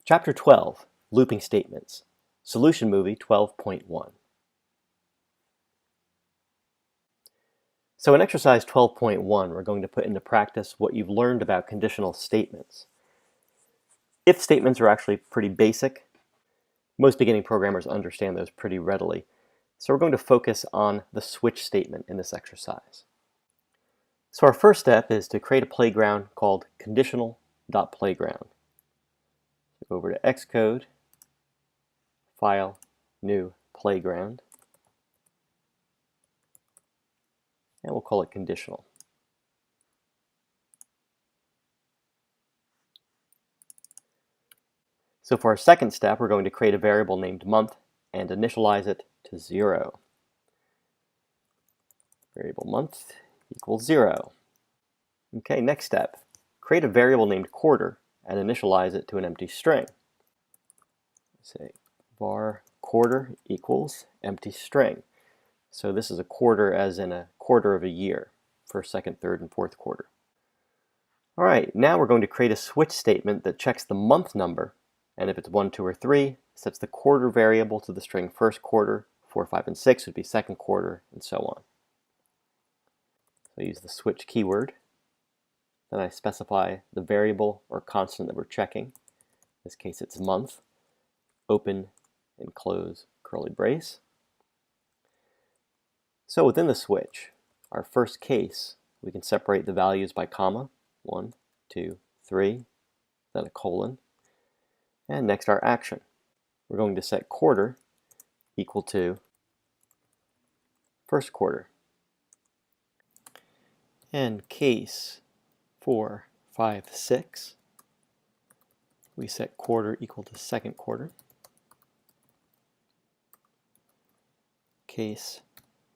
Chapter 12, Looping Statements, Solution Movie 12.1. So in exercise 12.1, we're going to put into practice what you've learned about conditional statements. If statements are actually pretty basic. Most beginning programmers understand those pretty readily. So we're going to focus on the switch statement in this exercise. So our first step is to create a playground called conditional.playground. Go over to Xcode, File, New, Playground, and we'll call it conditional. So for our second step, we're going to create a variable named month and initialize it to 0. Variable month equals 0. Okay, next step, create a variable named quarter and initialize it to an empty string. Say var quarter equals empty string. So this is a quarter as in a quarter of a year, first, second, third, and fourth quarter. All right, now we're going to create a switch statement that checks the month number, and if it's 1, 2, or 3, sets the quarter variable to the string first quarter, 4, 5, and 6 would be second quarter, and so on. So I use the switch keyword. Then I specify the variable or constant that we're checking. In this case, it's month. Open and close curly brace. So within the switch, our first case, we can separate the values by comma, 1, 2, 3, then a colon. And next, our action. We're going to set quarter equal to first quarter. And case 4, 5, 6, we set quarter equal to second quarter. Case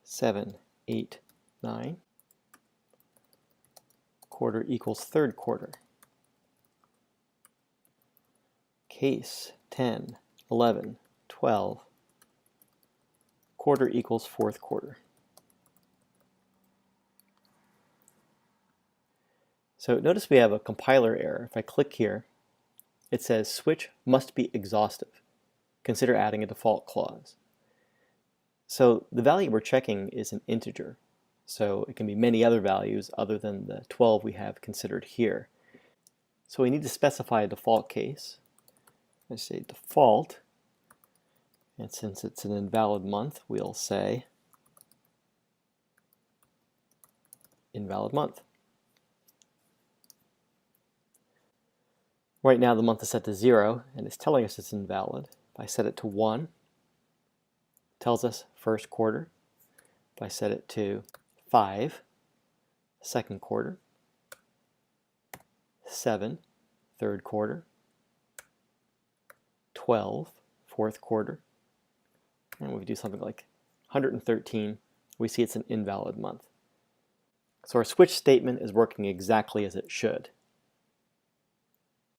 7, 8, 9, quarter equals third quarter. Case 10, 11, 12, quarter equals fourth quarter. So notice we have a compiler error. If I click here, it says switch must be exhaustive. Consider adding a default clause. So the value we're checking is an integer. So it can be many other values other than the 12 we have considered here. So we need to specify a default case. I say default, and since it's an invalid month, we'll say invalid month. Right now the month is set to 0 and it's telling us it's invalid. If I set it to 1, it tells us first quarter. If I set it to 5, second quarter, 7, third quarter, 12, fourth quarter, and we do something like 113, we see it's an invalid month. So our switch statement is working exactly as it should.